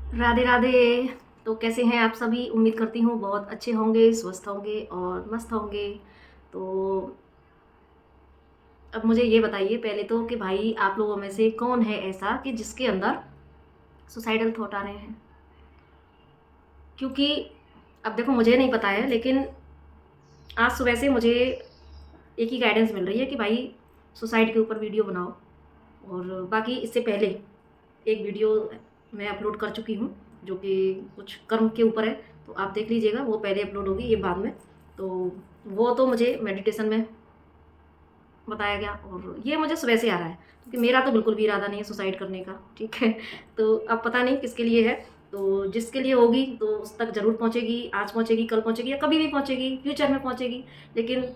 राधे राधे। तो कैसे हैं आप सभी? उम्मीद करती हूँ बहुत अच्छे होंगे, स्वस्थ होंगे और मस्त होंगे। तो अब मुझे ये बताइए पहले तो कि भाई आप लोगों में से कौन है ऐसा कि जिसके अंदर सुसाइडल थॉट आ रहे हैं? क्योंकि अब देखो, मुझे नहीं पता है, लेकिन आज सुबह से मुझे एक ही गाइडेंस मिल रही है कि भाई सुसाइड के ऊपर वीडियो बनाओ। और बाकी इससे पहले एक वीडियो मैं अपलोड कर चुकी हूँ जो कि कुछ कर्म के ऊपर है, तो आप देख लीजिएगा, वो पहले अपलोड होगी, ये बाद में। तो वो तो मुझे मेडिटेशन में बताया गया और ये मुझे सुबह से आ रहा है, क्योंकि मेरा तो बिल्कुल भी इरादा नहीं है सुसाइड करने का, ठीक है। तो अब पता नहीं किसके लिए है। तो जिसके लिए होगी तो उस तक ज़रूर पहुँचेगी, आज पहुँचेगी, कल पहुँचेगी या कभी भी पहुँचेगी, फ्यूचर में पहुँचेगी। लेकिन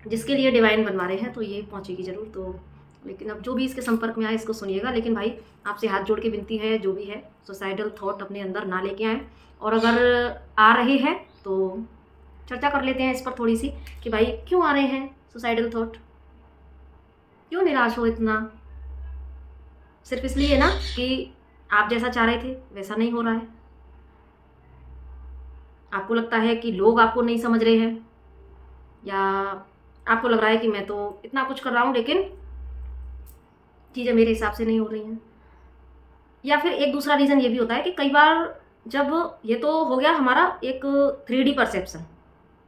जिसके लिए डिवाइन बनवा रहे हैं तो ये पहुँचेगी ज़रूर। तो लेकिन अब जो भी इसके संपर्क में आए इसको सुनिएगा। लेकिन भाई आपसे हाथ जोड़ के विनती है, जो भी है सुसाइडल थॉट अपने अंदर ना लेके आएँ। और अगर आ रहे हैं तो चर्चा कर लेते हैं इस पर थोड़ी सी कि भाई क्यों आ रहे हैं सुसाइडल थॉट, क्यों निराश हो इतना? सिर्फ इसलिए ना कि आप जैसा चाह रहे थे वैसा नहीं हो रहा है। आपको लगता है कि लोग आपको नहीं समझ रहे हैं, या आपको लग रहा है कि मैं तो इतना कुछ कर रहा हूँ लेकिन चीज़ें मेरे हिसाब से नहीं हो रही हैं। या फिर एक दूसरा रीज़न ये भी होता है कि कई बार जब ये तो हो गया हमारा एक 3D परसेप्शन,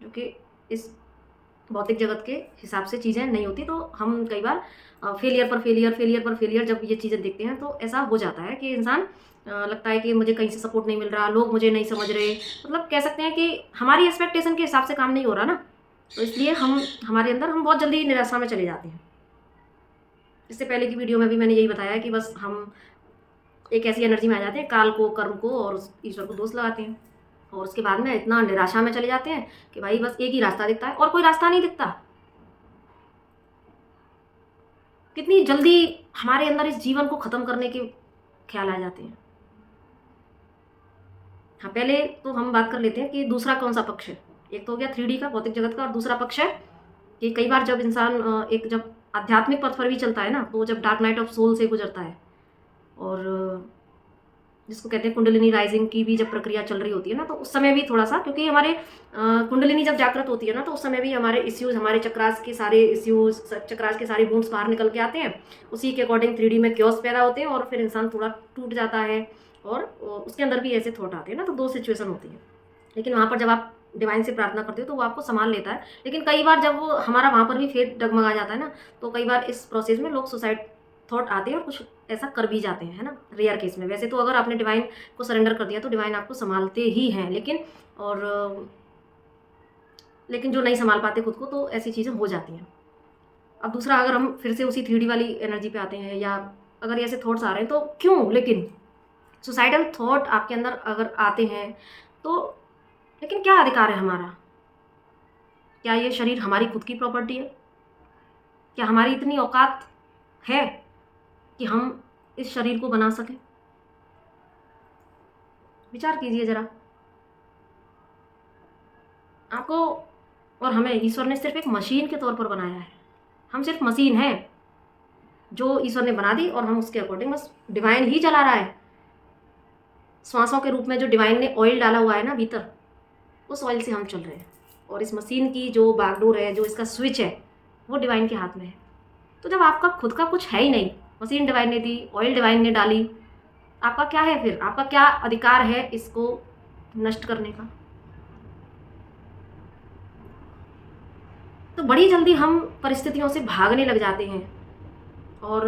जो कि इस भौतिक जगत के हिसाब से चीज़ें नहीं होती, तो हम कई बार फेलियर पर फेलियर, फेलियर पर फेलियर जब ये चीज़ें देखते हैं तो ऐसा हो जाता है कि इंसान लगता है कि मुझे कहीं से सपोर्ट नहीं मिल रहा, लोग मुझे नहीं समझ रहे। मतलब कह सकते हैं कि हमारी एक्सपेक्टेशन के हिसाब से काम नहीं हो रहा ना, तो इसलिए हमारे अंदर हम बहुत जल्दी निराशा में चले जाते हैं। इससे पहले की वीडियो में भी मैंने यही बताया कि बस हम एक ऐसी एनर्जी में आ जाते हैं, काल को, कर्म को और ईश्वर को दोष लगाते हैं, और उसके बाद में इतना निराशा में चले जाते हैं कि भाई बस एक ही रास्ता दिखता है और कोई रास्ता नहीं दिखता। कितनी जल्दी हमारे अंदर इस जीवन को खत्म करने के ख्याल आ जाते हैं। हाँ, पहले तो हम बात कर लेते हैं कि दूसरा कौन सा पक्ष है। एक तो हो गया 3D का, भौतिक जगत का, और दूसरा पक्ष है कि कई बार जब इंसान एक जब आध्यात्मिक पथ पर भी चलता है ना, तो जब डार्क नाइट ऑफ सोल से गुजरता है, और जिसको कहते हैं कुंडलिनी राइजिंग की भी जब प्रक्रिया चल रही होती है ना, तो उस समय भी थोड़ा सा, क्योंकि हमारे कुंडलिनी जब जागृत होती है ना, तो उस समय भी हमारे इश्यूज, हमारे चक्रास के सारे इश्यूज, चक्रास के सारे वुंड्स बाहर निकल के आते हैं। उसी के अकॉर्डिंग 3D में क्योस पैदा होते हैं और फिर इंसान थोड़ा टूट जाता है, और उसके अंदर भी ऐसे थॉट आते हैं ना। तो दो सिचुएशन होती है, लेकिन वहाँ पर जब आप डिवाइन से प्रार्थना करते हो तो वो आपको संभाल लेता है। लेकिन कई बार जब वो हमारा वहाँ पर भी फेथ डगमगा जाता है ना, तो कई बार इस प्रोसेस में लोग सुसाइड थॉट आते हैं और कुछ ऐसा कर भी जाते हैं, है ना, रेयर केस में। वैसे तो अगर आपने डिवाइन को सरेंडर कर दिया तो डिवाइन आपको संभालते ही हैं, लेकिन जो नहीं संभाल पाते खुद को, तो ऐसी चीज़ें हो जाती हैं। अब दूसरा, अगर हम फिर से उसी 3D वाली एनर्जी पे आते हैं, या अगर ऐसे थॉट्स आ रहे हैं तो क्यों, लेकिन सुसाइडल थॉट आपके अंदर अगर आते हैं तो लेकिन क्या अधिकार है हमारा? क्या ये शरीर हमारी खुद की प्रॉपर्टी है? क्या हमारी इतनी औकात है कि हम इस शरीर को बना सकें? विचार कीजिए जरा। आपको और हमें ईश्वर ने सिर्फ एक मशीन के तौर पर बनाया है। हम सिर्फ मशीन हैं जो ईश्वर ने बना दी, और हम उसके अकॉर्डिंग बस, डिवाइन ही चला रहा है। श्वासों के रूप में जो डिवाइन ने ऑयल डाला हुआ है ना भीतर, उस ऑयल से हम चल रहे हैं। और इस मशीन की जो बागडोर है, जो इसका स्विच है, वो डिवाइन के हाथ में है। तो जब आपका खुद का कुछ है ही नहीं, मशीन डिवाइन ने दी, ऑयल डिवाइन ने डाली, आपका क्या है फिर? आपका क्या अधिकार है इसको नष्ट करने का? तो बड़ी जल्दी हम परिस्थितियों से भागने लग जाते हैं, और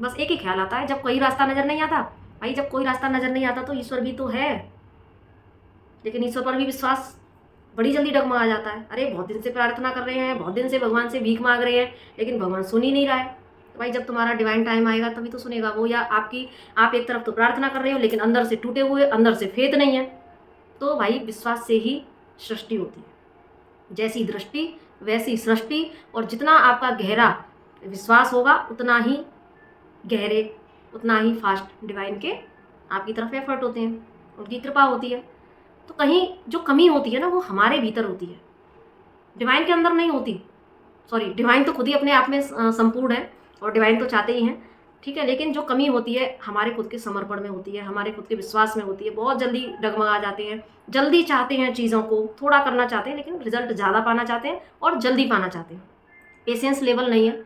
बस एक ही ख्याल आता है जब कोई रास्ता नज़र नहीं आता। भाई जब कोई रास्ता नज़र नहीं आता तो ईश्वर भी तो है, लेकिन ईश्वर पर भी विश्वास बड़ी जल्दी डगमगा जाता है। अरे बहुत दिन से प्रार्थना कर रहे हैं, बहुत दिन से भगवान से भीख मांग रहे हैं, लेकिन भगवान सुन ही नहीं रहा है। तो भाई जब तुम्हारा डिवाइन टाइम आएगा तभी तो सुनेगा वो। या आप एक तरफ तो प्रार्थना कर रहे हो लेकिन अंदर से टूटे हुए, अंदर से फेथ नहीं है। तो भाई विश्वास से ही सृष्टि होती है। जैसी दृष्टि वैसी सृष्टि, और जितना आपका गहरा विश्वास होगा उतना ही गहरे, उतना ही फास्ट डिवाइन के आपकी तरफ एफर्ट होते हैं, उनकी कृपा होती है। तो कहीं जो कमी होती है ना, वो हमारे भीतर होती है, डिवाइन के अंदर नहीं होती। सॉरी, डिवाइन तो खुद ही अपने आप में संपूर्ण है, और डिवाइन तो चाहते ही हैं ठीक है। लेकिन जो कमी होती है हमारे खुद के समर्पण में होती है, हमारे खुद के विश्वास में होती है। बहुत जल्दी डगमगा जाते हैं, जल्दी चाहते हैं चीज़ों को, थोड़ा करना चाहते हैं लेकिन रिजल्ट ज़्यादा पाना चाहते हैं और जल्दी पाना चाहते हैं। पेशेंस लेवल नहीं है।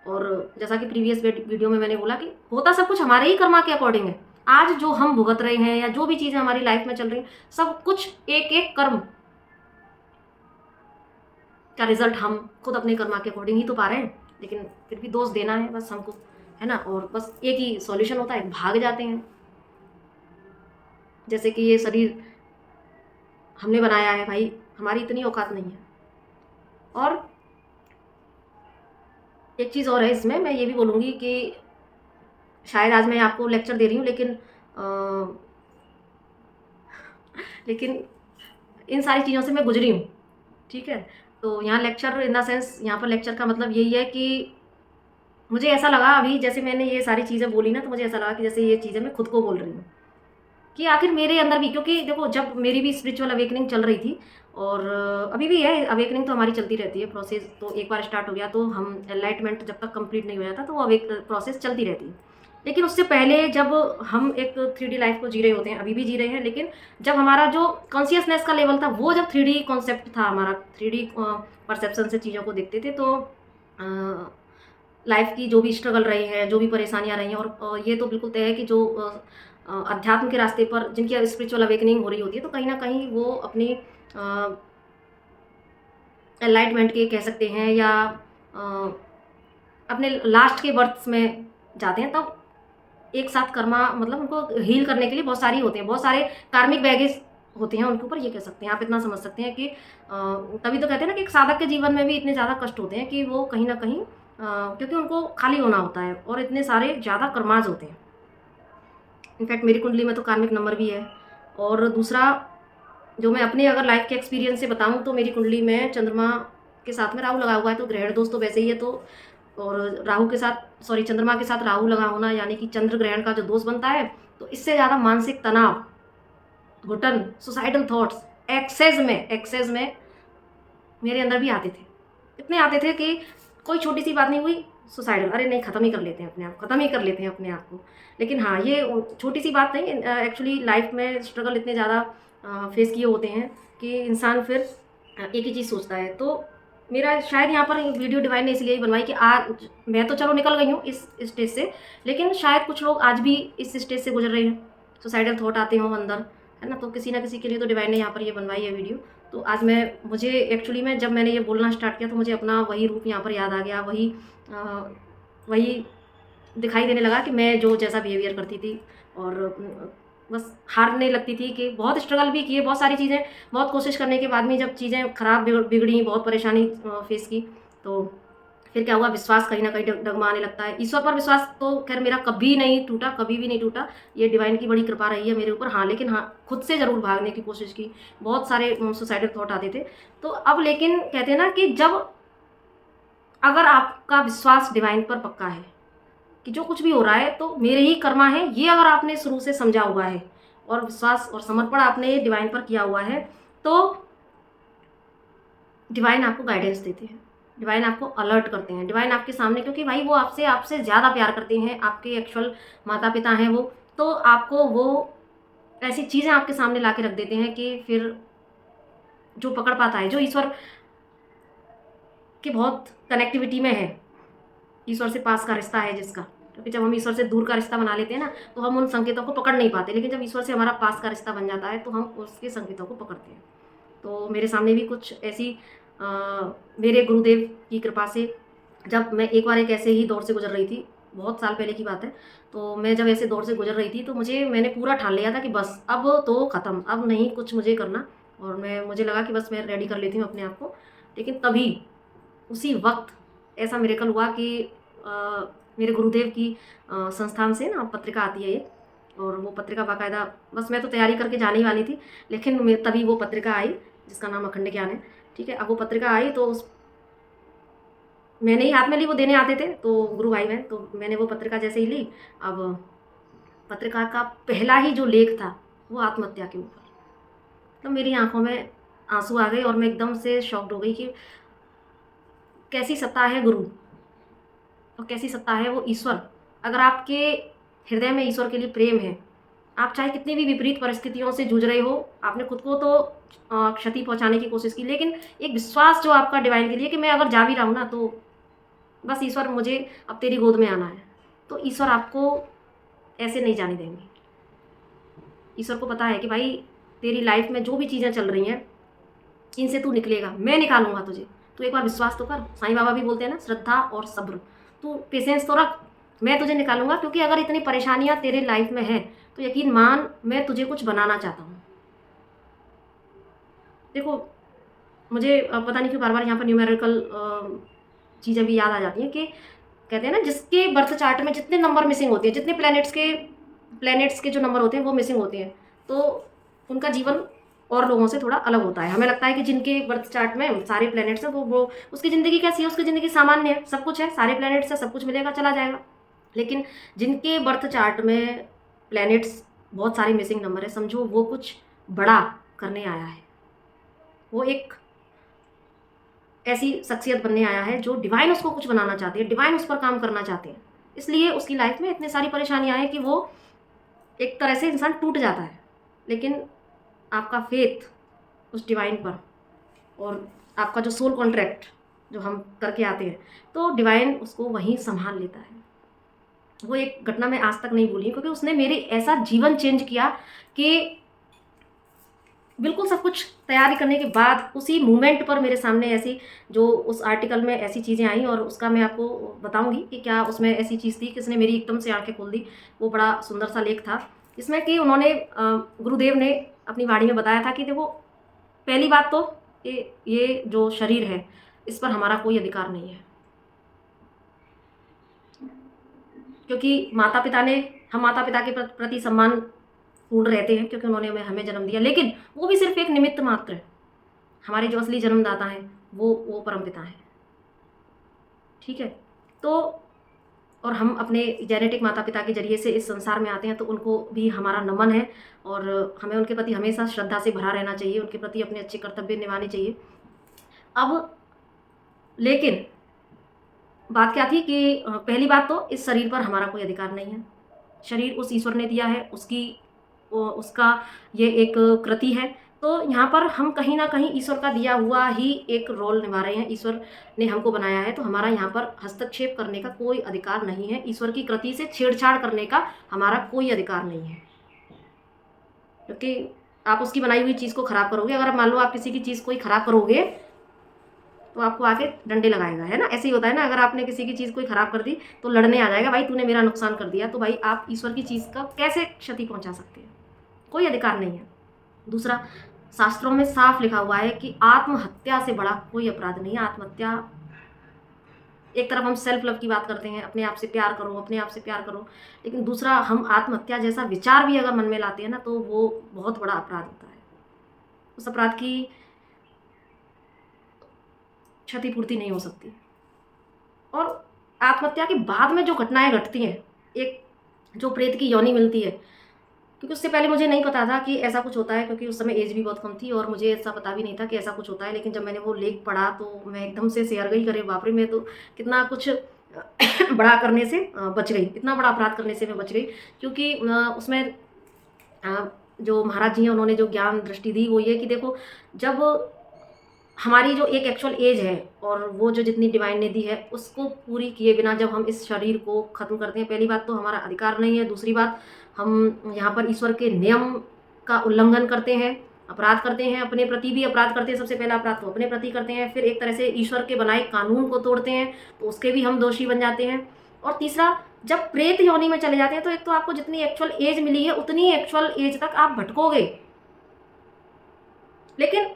और जैसा कि प्रीवियस वीडियो में मैंने बोला कि होता सब कुछ हमारे ही कर्मा के अकॉर्डिंग है। आज जो हम भुगत रहे हैं या जो भी चीज़ें हमारी लाइफ में चल रही हैं, सब कुछ एक एक कर्म का रिजल्ट हम खुद अपने कर्मा के अकॉर्डिंग ही तो पा रहे हैं। लेकिन फिर भी दोष देना है बस हमको, है ना। और बस एक ही सॉल्यूशन होता है, भाग जाते हैं। जैसे कि ये शरीर हमने बनाया है भाई, हमारी इतनी औकात नहीं है। और एक चीज़ और है इसमें, मैं ये भी बोलूँगी कि शायद आज मैं आपको लेक्चर दे रही हूँ लेकिन इन सारी चीज़ों से मैं गुजरी हूँ, ठीक है। तो यहाँ लेक्चर इन द सेंस, यहाँ पर लेक्चर का मतलब यही है कि मुझे ऐसा लगा अभी जैसे मैंने ये सारी चीज़ें बोली ना, तो मुझे ऐसा लगा कि जैसे ये चीज़ें मैं खुद को बोल रही हूँ कि आखिर मेरे अंदर भी, क्योंकि देखो जब मेरी भी स्पिरिचुअल अवेकनिंग चल रही थी और अभी भी है, अवेकनिंग तो हमारी चलती रहती है। प्रोसेस तो एक बार स्टार्ट हो गया तो हम एनलाइटमेंट जब तक कंप्लीट नहीं हो जाता तो वो प्रोसेस चलती रहती है। लेकिन उससे पहले जब हम एक 3D लाइफ को जी रहे होते हैं, अभी भी जी रहे हैं, लेकिन जब हमारा जो कॉन्शियसनेस का लेवल था वो जब 3D कॉन्सेप्ट था, हमारा 3D परसेप्शन से चीज़ों को देखते थे, तो लाइफ की जो भी स्ट्रगल रही है, जो भी परेशानियां रही हैं, और ये तो बिल्कुल तय है कि जो अध्यात्म के रास्ते पर जिनकी स्पिरिचुअल अवेकनिंग हो रही होती है, तो कहीं ना कहीं वो अपनी एनलाइटमेंट के कह सकते हैं या अपने लास्ट के बर्थ्स में जाते हैं। तब एक साथ कर्मा मतलब उनको हील करने के लिए बहुत सारी होते हैं, बहुत सारे कार्मिक बैगेज होते हैं उनके ऊपर, ये कह सकते हैं। आप इतना समझ सकते हैं कि तभी तो कहते हैं ना कि एक साधक के जीवन में भी इतने ज़्यादा कष्ट होते हैं कि वो कहीं ना कहीं क्योंकि उनको खाली होना होता है और इतने सारे ज़्यादा कर्माज होते हैं। इनफैक्ट मेरी कुंडली में तो कार्मिक नंबर भी है। और दूसरा जो मैं अपने अगर लाइफ के एक्सपीरियंस से बताऊं तो मेरी कुंडली में चंद्रमा के साथ में राहु लगा हुआ है, तो ग्रहण दोष तो वैसे ही है। तो और राहु के साथ चंद्रमा के साथ राहु लगा होना यानी कि चंद्र ग्रहण का जो दोष बनता है, तो इससे ज़्यादा मानसिक तनाव, घुटन, सुसाइडल थॉट्स एक्सेस में मेरे अंदर भी आते थे। इतने आते थे कि कोई छोटी सी बात नहीं हुई सुसाइडल, अरे नहीं ख़त्म ही कर लेते हैं अपने आप, ख़त्म ही कर लेते हैं अपने आप को। लेकिन हाँ, ये छोटी सी बात नहीं, एक्चुअली लाइफ में स्ट्रगल इतने ज़्यादा फेस किए होते हैं कि इंसान फिर एक ही चीज़ सोचता है। तो मेरा शायद यहाँ पर वीडियो डिवाइन ने इसलिए ही बनवाई कि आज मैं तो चलो निकल गई हूँ इस स्टेज से, लेकिन शायद कुछ लोग आज भी इस स्टेज से गुजर रहे हैं, सुसाइडल थॉट आते हों अंदर, है ना। तो किसी ना किसी के लिए तो डिवाइन ने यहाँ पर ये बनवाई है वीडियो। तो आज मुझे एक्चुअली में जब मैंने ये बोलना स्टार्ट किया तो मुझे अपना वही रूप यहाँ पर याद आ गया, वही दिखाई देने लगा कि मैं जो जैसा बिहेवियर करती थी और बस हारने लगती थी। कि बहुत स्ट्रगल भी किए, बहुत सारी चीज़ें, बहुत कोशिश करने के बाद में जब चीज़ें खराब बिगड़ी, बहुत परेशानी फेस की, तो फिर क्या हुआ, विश्वास कहीं ना कहीं डगमगाने लगता है। ईश्वर पर विश्वास तो खैर मेरा कभी नहीं टूटा, कभी भी नहीं टूटा, ये डिवाइन की बड़ी कृपा रही है मेरे ऊपर। हाँ, लेकिन हाँ, खुद से ज़रूर भागने की कोशिश की, बहुत सारे सुसाइडल थॉट आते थे। तो अब लेकिन कहते हैं ना कि जब अगर आपका विश्वास डिवाइन पर पक्का है कि जो कुछ भी हो रहा है तो मेरे ही कर्मा है, ये अगर आपने शुरू से समझा हुआ है और विश्वास और समर्पण आपने डिवाइन पर किया हुआ है, तो डिवाइन आपको गाइडेंस देते हैं, डिवाइन आपको अलर्ट करते हैं, डिवाइन आपके सामने, क्योंकि भाई वो आपसे ज़्यादा प्यार करते हैं, आपके एक्चुअल माता पिता हैं वो, तो आपको वो ऐसी चीज़ें आपके सामने ला के रख देते हैं कि फिर जो पकड़ पाता है, जो ईश्वर की बहुत कनेक्टिविटी में है, ईश्वर से पास का रिश्ता है जिसका, क्योंकि जब हम ईश्वर से दूर का रिश्ता बना लेते हैं ना तो हम उन संकेतों को पकड़ नहीं पाते, लेकिन जब ईश्वर से हमारा पास का रिश्ता बन जाता है तो हम उसके संकेतों को पकड़ते हैं। तो मेरे सामने भी कुछ ऐसी मेरे गुरुदेव की कृपा से, जब मैं एक बार एक ऐसे ही दौर से गुजर रही थी, बहुत साल पहले की बात है, तो मैं जब ऐसे दौर से गुजर रही थी तो मैंने पूरा ठान लिया था कि बस अब तो ख़त्म, अब नहीं कुछ मुझे करना। और मुझे लगा कि बस मैं रेडी कर लेती हूँ अपने आप को। लेकिन तभी उसी वक्त ऐसा मिरेकल हुआ कि मेरे गुरुदेव की संस्थान से ना पत्रिका आती है एक, और वो पत्रिका बाकायदा, बस मैं तो तैयारी करके जाने ही वाली थी, लेकिन तभी वो पत्रिका आई जिसका नाम अखंड ज्ञान है, ठीक है। अब वो पत्रिका आई तो मैंने ही हाथ में ली, वो देने आते थे तो गुरु भाई बहन, तो मैंने वो पत्रिका जैसे ही ली, अब पत्रिका का पहला ही जो लेख था वो आत्महत्या के ऊपर, तो मेरी आंखों में आंसू आ गए और मैं एकदम से शॉक्ड हो गई कि कैसी सत्ता है गुरु और कैसी सत्ता है वो ईश्वर, अगर आपके हृदय में ईश्वर के लिए प्रेम है, आप चाहे कितनी भी विपरीत परिस्थितियों से जूझ रहे हो, आपने खुद को तो क्षति पहुंचाने की कोशिश की, लेकिन एक विश्वास जो आपका डिवाइन के लिए कि मैं अगर जा भी रहा हूँ ना, तो बस ईश्वर मुझे अब तेरी गोद में आना है, तो ईश्वर आपको ऐसे नहीं जाने देंगे। ईश्वर को पता है कि भाई तेरी लाइफ में जो भी चीज़ें चल रही हैं, इनसे तू निकलेगा, मैं निकालूंगा तुझे। तू एक बार विश्वास तो कर। साईं बाबा भी बोलते हैं ना, श्रद्धा और सब्र। तू पेशेंस तो रख, मैं तुझे निकालूंगा, क्योंकि अगर इतनी परेशानियां तेरे लाइफ में हैं तो यकीन मान, मैं तुझे कुछ बनाना चाहता हूँ। देखो, मुझे पता नहीं क्यों बार बार यहाँ पर न्यूमेरिकल चीज़ें भी याद आ जाती हैं कि कहते हैं ना, जिसके बर्थ चार्ट में जितने नंबर मिसिंग होते हैं, जितने प्लैनेट्स के जो नंबर होते हैं वो मिसिंग होते हैं, तो उनका जीवन और लोगों से थोड़ा अलग होता है। हमें लगता है कि जिनके बर्थ चार्ट में सारे प्लैनेट्स हैं तो वो उसकी ज़िंदगी कैसी है, उसकी ज़िंदगी सामान्य है, सब कुछ है, सारे प्लैनेट्स है, सब कुछ मिलेगा, चला जाएगा। लेकिन जिनके बर्थ चार्ट में प्लैनेट्स बहुत सारे मिसिंग नंबर है, समझो वो कुछ बड़ा करने आया है, वो एक ऐसी शख्सियत बनने आया है जो डिवाइन उसको कुछ बनाना चाहती है, डिवाइन उस पर काम करना चाहते हैं। इसलिए उसकी लाइफ में इतनी सारी परेशानियां हैं कि वो एक तरह से इंसान टूट जाता है। लेकिन आपका फेथ उस डिवाइन पर और आपका जो सोल कॉन्ट्रैक्ट जो हम करके आते हैं, तो डिवाइन उसको वहीं संभाल लेता है। वो एक घटना मैं आज तक नहीं भूली, क्योंकि उसने मेरे ऐसा जीवन चेंज किया कि बिल्कुल सब कुछ तैयारी करने के बाद उसी मोमेंट पर मेरे सामने ऐसी, जो उस आर्टिकल में ऐसी चीज़ें आई, और उसका मैं आपको बताऊंगी कि क्या उसमें ऐसी चीज़ थी कि उसने मेरी एकदम से आंखें खोल दी। वो बड़ा सुंदर सा लेख था, इसमें कि उन्होंने गुरुदेव ने अपनी वाणी में बताया था कि देखो, पहली बात तो ये जो शरीर है, इस पर हमारा कोई अधिकार नहीं है, क्योंकि हम माता पिता के प्रति सम्मान पूर्ण रहते हैं, क्योंकि उन्होंने हमें जन्म दिया, लेकिन वो भी सिर्फ एक निमित्त मात्र है। हमारे जो असली जन्मदाता हैं वो परमपिता हैं, ठीक है। तो और हम अपने जेनेटिक माता पिता के जरिए से इस संसार में आते हैं, तो उनको भी हमारा नमन है, और हमें उनके प्रति हमेशा श्रद्धा से भरा रहना चाहिए, उनके प्रति अपने अच्छे कर्तव्य निभाने चाहिए। अब लेकिन बात क्या थी कि पहली बात तो इस शरीर पर हमारा कोई अधिकार नहीं है। शरीर उस ईश्वर ने दिया है, उसका ये एक कृति है। तो यहाँ पर हम कहीं ना कहीं ईश्वर का दिया हुआ ही एक रोल निभा रहे हैं। ईश्वर ने हमको बनाया है, तो हमारा यहाँ पर हस्तक्षेप करने का कोई अधिकार नहीं है। ईश्वर की कृति से छेड़छाड़ करने का हमारा कोई अधिकार नहीं है, क्योंकि आप उसकी बनाई हुई चीज़ को खराब करोगे। अगर मान लो आप किसी की चीज़ कोई खराब करोगे तो आपको आके डंडे लगाएगा, है ना। ऐसे ही होता है ना, अगर आपने किसी की चीज़ कोई खराब कर दी तो लड़ने आ जाएगा, भाई तूने मेरा नुकसान कर दिया। तो भाई आप ईश्वर की चीज़ का कैसे क्षति पहुंचा सकते हैं? कोई अधिकार नहीं है। दूसरा, शास्त्रों में साफ लिखा हुआ है कि आत्महत्या से बड़ा कोई अपराध नहीं है। आत्महत्या, एक तरफ हम सेल्फ लव की बात करते हैं, अपने आप से प्यार करो, अपने आप से प्यार करो, लेकिन दूसरा हम आत्महत्या जैसा विचार भी अगर मन में लाते हैं ना, तो वो बहुत बड़ा अपराध होता है। उस अपराध की क्षतिपूर्ति नहीं हो सकती। और आत्महत्या के बाद में जो घटनाएं घटती हैं, एक जो प्रेत की योनि मिलती है, क्योंकि उससे पहले मुझे नहीं पता था कि ऐसा कुछ होता है, क्योंकि उस समय एज भी बहुत कम थी और मुझे ऐसा पता भी नहीं था कि ऐसा कुछ होता है। लेकिन जब मैंने वो लेख पढ़ा तो मैं एकदम से शेयर गई, करे बाप रे, मैं तो कितना कुछ बड़ा करने से बच गई, इतना बड़ा अपराध करने से मैं बच गई। क्योंकि उसमें जो महाराज जी हैं, उन्होंने जो ज्ञान दृष्टि दी वो ये कि देखो, जब हमारी जो एक एक्चुअल एज है और वो जो जितनी डिवाइन ने दी है, उसको पूरी किए बिना जब हम इस शरीर को ख़त्म करते हैं, पहली बात तो हमारा अधिकार नहीं है। दूसरी बात, हम यहाँ पर ईश्वर के नियम का उल्लंघन करते हैं, अपराध करते हैं, अपने प्रति भी अपराध करते हैं। सबसे पहला अपराध तो अपने प्रति करते हैं, फिर एक तरह से ईश्वर के बनाए कानून को तोड़ते हैं, तो उसके भी हम दोषी बन जाते हैं। और तीसरा, जब प्रेत योनि में चले जाते हैं, तो एक तो आपको जितनी एक्चुअल एज मिली है उतनी एक्चुअल एज तक आप भटकोगे, लेकिन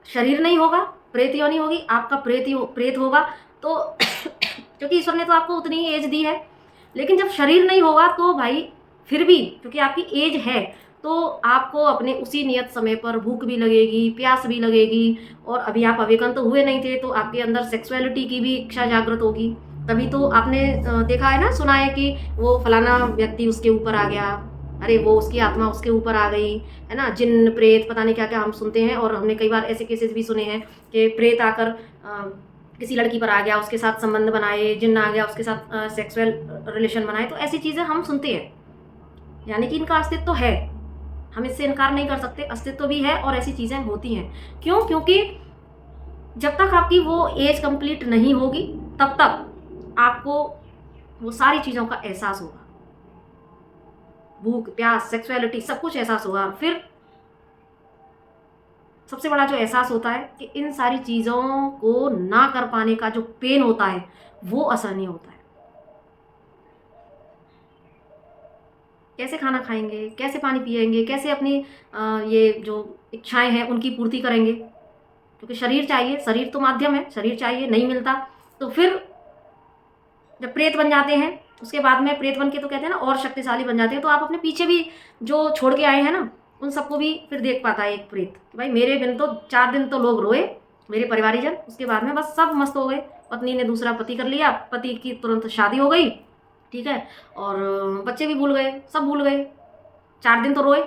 शरीर नहीं होगा, प्रेत योनि होगी, आपका प्रेत होगा। तो क्योंकि ईश्वर ने तो आपको उतनी ही एज दी है, लेकिन जब शरीर नहीं होगा तो भाई फिर भी, क्योंकि आपकी एज है, तो आपको अपने उसी नियत समय पर भूख भी लगेगी, प्यास भी लगेगी, और अभी आप अवेकन तो हुए नहीं थे, तो आपके अंदर सेक्सुअलिटी की भी इच्छा जागृत होगी। तभी तो आपने देखा है ना, सुना है कि वो फलाना व्यक्ति उसके ऊपर आ गया, अरे वो उसकी आत्मा उसके ऊपर आ गई, है ना। जिन प्रेत पता नहीं क्या क्या हम सुनते हैं, और हमने कई बार ऐसे केसेस भी सुने हैं कि प्रेत आकर किसी लड़की पर आ गया, उसके साथ संबंध बनाए, जिन्न आ गया उसके साथ सेक्सुअल रिलेशन बनाए, तो ऐसी चीज़ें हम सुनते हैं, यानी कि इनका अस्तित्व है, हम इससे इनकार नहीं कर सकते, अस्तित्व भी है और ऐसी चीज़ें होती हैं। क्यों? क्योंकि जब तक आपकी वो एज कंप्लीट नहीं होगी तब तक आपको वो सारी चीज़ों का एहसास होगा, भूख प्यास सेक्सुअलिटी सब कुछ एहसास होगा। फिर सबसे बड़ा जो एहसास होता है कि इन सारी चीज़ों को ना कर पाने का जो पेन होता है वो असहनीय होता है। कैसे खाना खाएंगे, कैसे पानी पिएंगे, कैसे अपनी ये जो इच्छाएं हैं उनकी पूर्ति करेंगे, क्योंकि शरीर चाहिए, शरीर तो माध्यम है, शरीर चाहिए, नहीं मिलता तो फिर जब प्रेत बन जाते हैं उसके बाद में प्रेत बन के तो कहते हैं ना और शक्तिशाली बन जाते हैं, तो आप अपने पीछे भी जो छोड़ के आए हैं ना उन सबको भी फिर देख पाता है एक प्रेत कि भाई मेरे बिन तो 4 दिन तो लोग रोए मेरे परिवारीजन, उसके बाद में बस सब मस्त हो गए, पत्नी ने दूसरा पति कर लिया, पति की तुरंत शादी हो गई, ठीक है, और बच्चे भी भूल गए, सब भूल गए, 4 दिन तो रोए,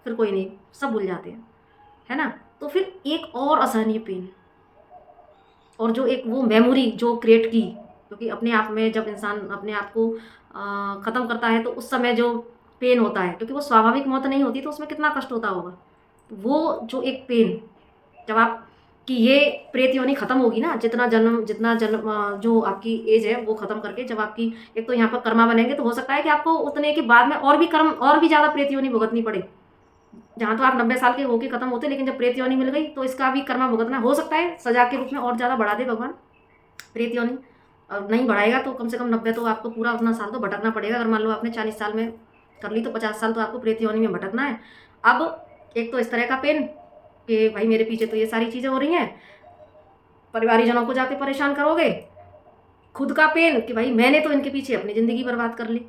फिर कोई नहीं, सब भूल जाते हैं, है ना। तो फिर एक और असहनीय पेन, और जो एक वो मेमोरी जो क्रिएट की, क्योंकि अपने आप में जब इंसान अपने आप को ख़त्म करता है तो उस समय जो पेन होता है, क्योंकि वो स्वाभाविक मौत नहीं होती तो उसमें कितना कष्ट होता होगा, तो वो जो एक पेन जब आप कि ये प्रेत योनि ख़त्म होगी ना, जितना जन्म जो आपकी एज है वो ख़त्म करके जब आपकी एक तो यहाँ पर कर्मा बनेंगे तो हो सकता है कि आपको उतने के बाद में और भी कर्म और भी ज़्यादा प्रेत योनि भुगतनी पड़े, जहाँ तो आप 90 साल के होके खत्म होते, लेकिन जब प्रेत योनि मिल गई तो इसका भी कर्मा भुगतना हो सकता है, सजा के रूप में और ज़्यादा बढ़ा दे भगवान प्रेत योनि, और नहीं बढ़ाएगा तो कम से कम 90 तो आपको पूरा उतना साल तो भटकना पड़ेगा। अगर मान लो आपने 40 साल में कर ली तो 50 साल तो आपको प्रेत योनि में भटकना है। अब एक तो इस तरह का पेन कि भाई मेरे पीछे तो ये सारी चीज़ें हो रही हैं, परिवारीजनों को जाके परेशान करोगे, खुद का पेन कि भाई मैंने तो इनके पीछे अपनी ज़िंदगी बर्बाद कर ली,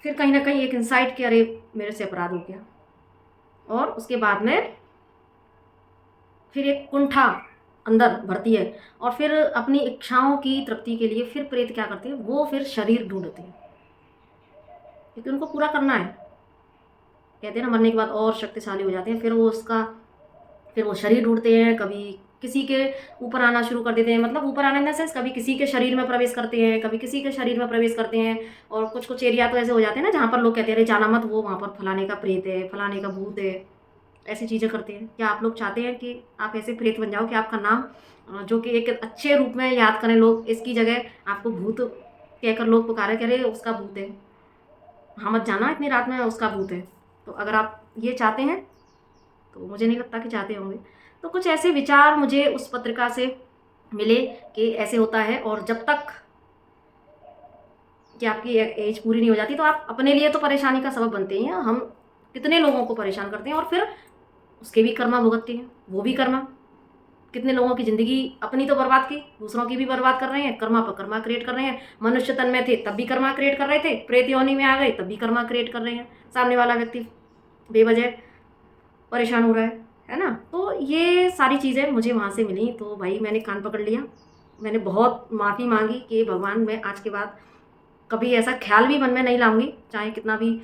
फिर कहीं ना कहीं एक इंसाइट कि अरे मेरे से अपराध हो गया, और उसके बाद में फिर एक कुंठा अंदर भरती है, और फिर अपनी इच्छाओं की तृप्ति के लिए फिर प्रेत क्या करते हैं, वो फिर शरीर ढूंढते हैं, क्योंकि उनको पूरा करना है, कहते हैं ना मरने के बाद और शक्तिशाली हो जाते हैं, फिर वो शरीर ढूंढते हैं, कभी किसी के ऊपर आना शुरू कर देते हैं, मतलब ऊपर आने इन द सेंस कभी किसी के शरीर में प्रवेश करते हैं, कभी किसी के शरीर में प्रवेश करते हैं, और कुछ कुछ एरिया तो ऐसे हो जाते हैं ना जहाँ पर लोग कहते हैं अरे जाना मत, वो वहाँ पर फलाने का प्रेत है, फलाने का भूत है, ऐसी चीज़ें करते हैं। क्या आप लोग चाहते हैं कि आप ऐसे प्रेत बन जाओ कि आपका नाम जो कि एक अच्छे रूप में याद करें लोग, इसकी जगह आपको भूत कहकर लोग पुकारे कि अरे उसका भूत है, हाँ मत जाना इतनी रात में, उसका भूत है। तो अगर आप ये चाहते हैं तो मुझे नहीं लगता कि चाहते होंगे। तो कुछ ऐसे विचार मुझे उस पत्रिका से मिले कि ऐसे होता है, और जब तक कि आपकी एज पूरी नहीं हो जाती तो आप अपने लिए तो परेशानी का सबब बनते ही हैं, हम कितने लोगों को परेशान करते हैं और फिर उसके भी कर्मा भुगतते हैं, वो भी कर्मा, कितने लोगों की ज़िंदगी अपनी तो बर्बाद की, दूसरों की भी बर्बाद कर रहे हैं, कर्मा पर कर्मा क्रिएट कर रहे हैं। मनुष्य तन में थे तब भी कर्मा क्रिएट कर रहे थे, प्रेत योनि में आ गए तब भी कर्मा क्रिएट कर रहे हैं, सामने वाला व्यक्ति बेवजह परेशान हो रहा है ना। तो ये सारी चीज़ें मुझे वहाँ से मिली, तो भाई मैंने कान पकड़ लिया, मैंने बहुत माफ़ी मांगी कि भगवान मैं आज के बाद कभी ऐसा ख्याल भी मन में नहीं लाऊंगी, चाहे कितना भी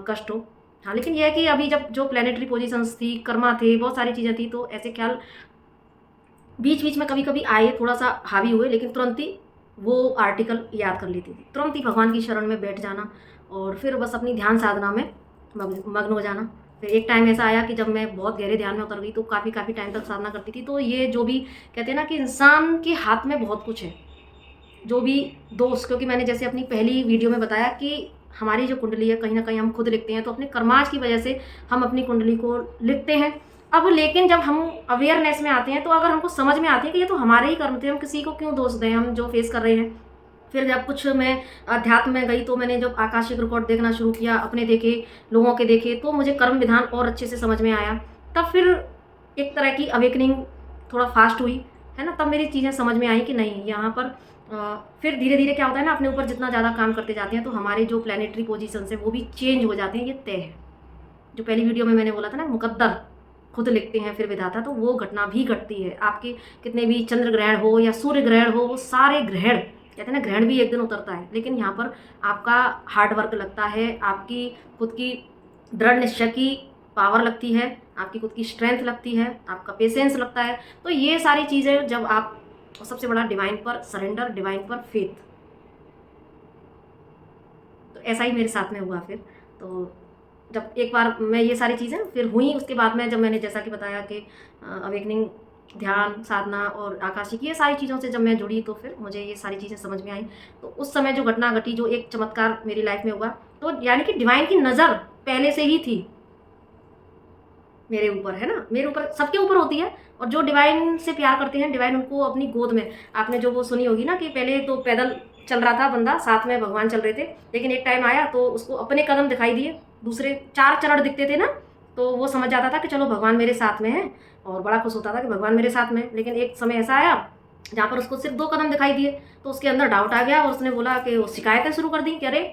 कष्ट हो। हाँ, लेकिन यह है कि अभी जब जो प्लानिटरी पोजीशंस थी, कर्मा थे, बहुत सारी चीज़ें थी, तो ऐसे ख्याल बीच बीच में कभी कभी आए, थोड़ा सा हावी हुए, लेकिन तुरंत ही वो आर्टिकल याद कर लेती थी, तुरंत ही भगवान की शरण में बैठ जाना और फिर बस अपनी ध्यान साधना में मग्न हो जाना। फिर एक टाइम ऐसा आया कि जब मैं बहुत गहरे ध्यान में उतर गई तो काफ़ी टाइम तक साधना करती थी। तो ये जो भी कहते हैं ना कि इंसान के हाथ में बहुत कुछ है, जो भी दोष, क्योंकि मैंने जैसे अपनी पहली वीडियो में बताया कि हमारी जो कुंडली है कहीं ना कहीं हम खुद लिखते हैं, तो अपने कर्माज की वजह से हम अपनी कुंडली को लिखते हैं। अब लेकिन जब हम अवेयरनेस में आते हैं तो अगर हमको समझ में आती है कि ये तो हमारे ही कर्म थे, हम किसी को क्यों दोष दें, हम जो फेस कर रहे हैं। फिर जब कुछ मैं अध्यात्म में गई तो मैंने जब आकाशिक रिकॉर्ड देखना शुरू किया, अपने देखे, लोगों के देखे, तो मुझे कर्म विधान और अच्छे से समझ में आया। तब फिर एक तरह की अवेकनिंग थोड़ा फास्ट हुई, है ना। तब मेरी चीज़ें समझ में आई कि नहीं, यहाँ पर फिर धीरे धीरे क्या होता है ना, अपने ऊपर जितना ज़्यादा काम करते जाते हैं तो हमारे जो प्लानिटरी पोजीशन है वो भी चेंज हो जाते हैं, ये तय है। जो पहली वीडियो में मैंने बोला था ना, मुकद्दर खुद लिखते हैं फिर विधाता, तो वो घटना भी घटती है। आपके कितने भी चंद्र ग्रहण हो या सूर्य ग्रहण हो, वो सारे ग्रहण, कहते हैं ना ग्रहण भी एक दिन उतरता है, लेकिन यहाँ पर आपका हार्ड वर्क लगता है, आपकी खुद की दृढ़ निश्चय की पावर लगती है, आपकी खुद की स्ट्रेंथ लगती है, आपका पेशेंस लगता है। तो ये सारी चीज़ें जब आप और सबसे बड़ा डिवाइन पर सरेंडर, डिवाइन पर फेथ। तो ऐसा ही मेरे साथ में हुआ फिर। तो जब एक बार मैं ये सारी चीज़ें फिर हुई, उसके बाद में जब मैंने जैसा कि बताया कि अवेकनिंग, ध्यान, साधना और आकाशिक, ये सारी चीज़ों से जब मैं जुड़ी तो फिर मुझे ये सारी चीज़ें समझ में आई। तो उस समय जो घटना घटी, जो एक चमत्कार मेरी लाइफ में हुआ, तो यानी कि डिवाइन की नज़र पहले से ही थी मेरे ऊपर, है ना। मेरे ऊपर, सबके ऊपर होती है। और जो डिवाइन से प्यार करते हैं, डिवाइन उनको अपनी गोद में, आपने जो वो सुनी होगी ना कि पहले तो पैदल चल रहा था बंदा, साथ में भगवान चल रहे थे, लेकिन एक टाइम आया तो उसको अपने कदम दिखाई दिए, दूसरे 4 चरण दिखते थे ना, तो वो समझ जाता था कि चलो भगवान मेरे साथ में है, और बड़ा खुश होता था कि भगवान मेरे साथ में। लेकिन एक समय ऐसा आया जहाँ पर उसको सिर्फ 2 कदम दिखाई दिए, तो उसके अंदर डाउट आ गया और उसने बोला कि वो शिकायतें शुरू कर दी कि अरे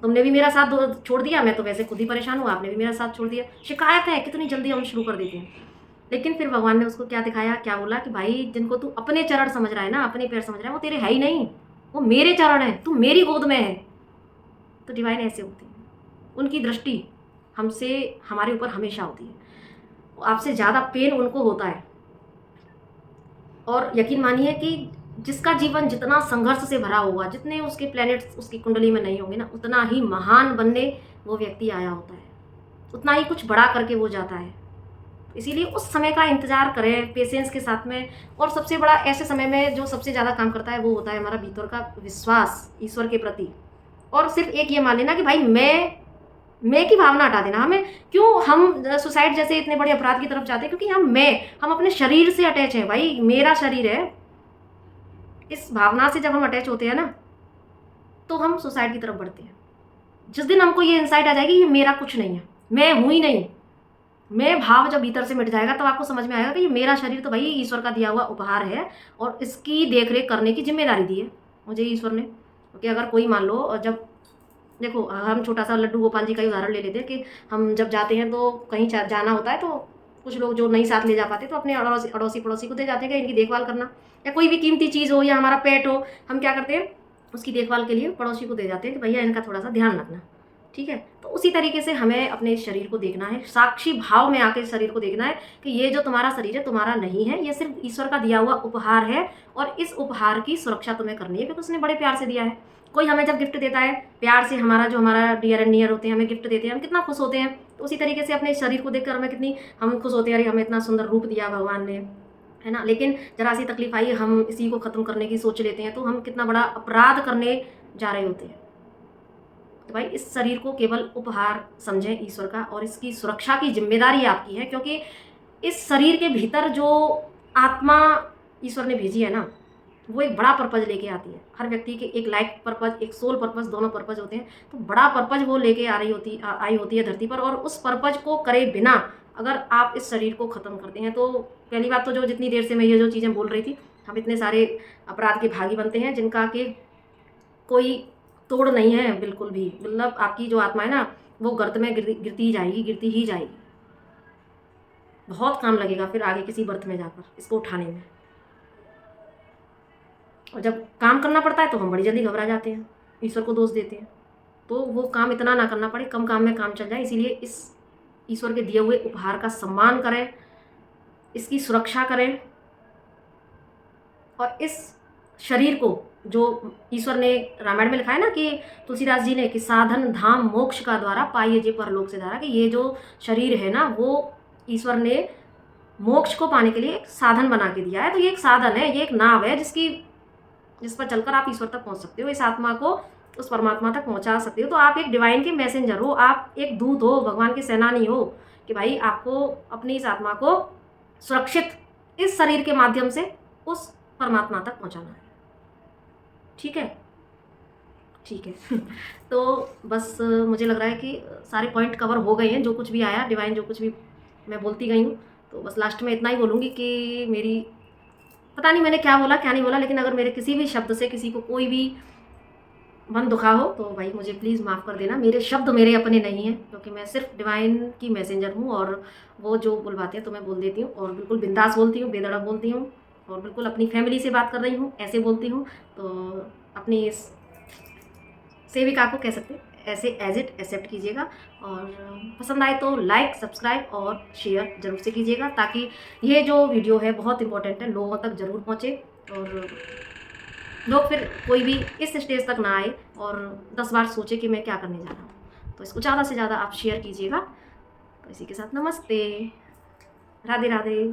तुमने भी मेरा साथ छोड़ दिया, मैं तो वैसे खुद ही परेशान हूँ, आपने भी मेरा साथ छोड़ दिया, शिकायत है, कितनी जल्दी हम शुरू कर देते हैं। लेकिन फिर भगवान ने उसको क्या दिखाया, क्या बोला कि भाई जिनको तू अपने चरण समझ रहा है ना, अपने पैर समझ रहा है, वो तेरे है ही नहीं, वो मेरे चरण है, तू मेरी गोद में है। तो डिवाइन ऐसे होती है, उनकी दृष्टि हमसे, हमारे ऊपर हमेशा होती है। आपसे ज़्यादा पेन उनको होता है। और यकीन मानिए कि जिसका जीवन जितना संघर्ष से भरा होगा, जितने उसके प्लैनेट्स उसकी कुंडली में नहीं होंगे ना, उतना ही महान बनने वो व्यक्ति आया होता है, उतना ही कुछ बड़ा करके वो जाता है। इसीलिए उस समय का इंतज़ार करें पेशेंस के साथ में। और सबसे बड़ा ऐसे समय में जो सबसे ज़्यादा काम करता है वो होता है हमारा भीतर का विश्वास ईश्वर के प्रति। और सिर्फ एक ये मान लेना कि भाई मैं की भावना हटा देना। हमें क्यों हम सुसाइड जैसे इतने बड़े अपराध की तरफ जाते हैं, क्योंकि हम अपने शरीर से अटैच हैं। भाई मेरा शरीर है, इस भावना से जब हम अटैच होते हैं ना, तो हम सुसाइड की तरफ बढ़ते हैं। जिस दिन हमको ये इंसाइट आ जाएगी ये मेरा कुछ नहीं है, मैं हूँ ही नहीं, मैं भाव जब भीतर से मिट जाएगा, तब आपको समझ में आएगा कि ये मेरा शरीर तो भाई ईश्वर का दिया हुआ उपहार है, और इसकी देखरेख करने की जिम्मेदारी दी है मुझे ईश्वर ने। क्योंकि अगर कोई मान लो, जब देखो हम छोटा सा लड्डू गोपाल जी का ही उदाहरण ले लेते हैं कि हम जब जाते हैं तो कहीं जाना होता है, तो कुछ लोग जो नहीं साथ ले जा पाते तो अपने अड़ोसी पड़ोसी को दे जाते हैं कि इनकी देखभाल करना, या कोई भी कीमती चीज़ हो या हमारा पेट हो, हम क्या करते हैं उसकी देखभाल के लिए पड़ोसी को दे जाते हैं कि भैया इनका थोड़ा सा ध्यान रखना, ठीक है। तो उसी तरीके से हमें अपने शरीर को देखना है, साक्षी भाव में आके शरीर को देखना है कि ये जो तुम्हारा शरीर है तुम्हारा नहीं है, ये सिर्फ ईश्वर का दिया हुआ उपहार है, और इस उपहार की सुरक्षा तुम्हें करनी है, क्योंकि उसने बड़े प्यार से दिया है। कोई हमें जब गिफ्ट देता है प्यार से, हमारा डियर एंड नियर होते हैं, हमें गिफ्ट देते हैं, हम कितना खुश होते हैं। तो उसी तरीके से अपने शरीर को देखकर हमें कितनी हम खुश होते हैं, अरे हमें इतना सुंदर रूप दिया भगवान ने, है ना। लेकिन जरा सी तकलीफ आई, हम इसी को ख़त्म करने की सोच लेते हैं, तो हम कितना बड़ा अपराध करने जा रहे होते हैं। तो भाई इस शरीर को केवल उपहार समझें ईश्वर का, और इसकी सुरक्षा की जिम्मेदारी आपकी है, क्योंकि इस शरीर के भीतर जो आत्मा ईश्वर ने भेजी है ना, वो एक बड़ा पर्पज़ लेके आती है। हर व्यक्ति के एक लाइफ पर्पज़, एक सोल पर्पज़, दोनों पर्पज़ होते हैं। तो बड़ा पर्पज़ वो लेके आई होती है धरती पर, और उस पर्पज़ को करे बिना अगर आप इस शरीर को ख़त्म करते हैं, तो पहली बात तो जो जितनी देर से मैं ये जो चीज़ें बोल रही थी, हम इतने सारे अपराध के भागी बनते हैं जिनका कि कोई तोड़ नहीं है बिल्कुल भी। मतलब आपकी जो आत्मा है ना, वो गर्त में गिरती ही जाएगी, गिरती ही जाएगी। बहुत काम लगेगा फिर आगे किसी बर्थ में जाकर इसको उठाने में। और जब काम करना पड़ता है तो हम बड़ी जल्दी घबरा जाते हैं, ईश्वर को दोष देते हैं। तो वो काम इतना ना करना पड़े, कम काम में काम चल जाए। इसीलिए इस ईश्वर के दिए हुए उपहार का सम्मान करें, इसकी सुरक्षा करें, और इस शरीर को जो ईश्वर ने रामायण में लिखा है ना कि तुलसीदास जी ने कि साधन धाम मोक्ष का द्वारा पाइए जे परलोक से धारा, कि ये जो शरीर है ना वो ईश्वर ने मोक्ष को पाने के लिए एक साधन बना के दिया है। तो ये एक साधन है, ये एक नाव है जिस पर चलकर आप ईश्वर तक पहुंच सकते हो, इस आत्मा को उस परमात्मा तक पहुंचा सकते हो। तो आप एक डिवाइन के मैसेंजर हो, आप एक दूत हो, भगवान के सेनानी हो, कि भाई आपको अपनी इस आत्मा को सुरक्षित इस शरीर के माध्यम से उस परमात्मा तक पहुंचाना है। ठीक है, ठीक है। तो बस मुझे लग रहा है कि सारे पॉइंट कवर हो गए हैं, जो कुछ भी आया डिवाइन, जो कुछ भी मैं बोलती गई हूँ। तो बस लास्ट में इतना ही बोलूँगी कि मेरी, पता नहीं मैंने क्या बोला क्या नहीं बोला, लेकिन अगर मेरे किसी भी शब्द से किसी को कोई भी मन दुखा हो तो भाई मुझे प्लीज़ माफ़ कर देना। मेरे शब्द मेरे अपने नहीं हैं, क्योंकि मैं सिर्फ डिवाइन की मैसेंजर हूँ, और वो जो बुलवाते हैं तो मैं बोल देती हूँ, और बिल्कुल बिंदास बोलती हूँ, बेधड़क बोलती हूँ, और बिल्कुल अपनी फैमिली से बात कर रही हूँ ऐसे बोलती हूँ। तो अपनी इस सेविका को कह सकते हैं ऐसे एज इट एक्सेप्ट कीजिएगा, और पसंद आए तो लाइक, सब्सक्राइब और शेयर ज़रूर से कीजिएगा, ताकि ये जो वीडियो है बहुत इंपॉर्टेंट है, लोगों तक ज़रूर पहुँचे। और लोग फिर कोई भी इस स्टेज तक ना आए और 10 बार सोचे कि मैं क्या करने जा रहा हूँ। तो इसको ज़्यादा से ज़्यादा आप शेयर कीजिएगा। तो इसी के साथ नमस्ते, राधे राधे।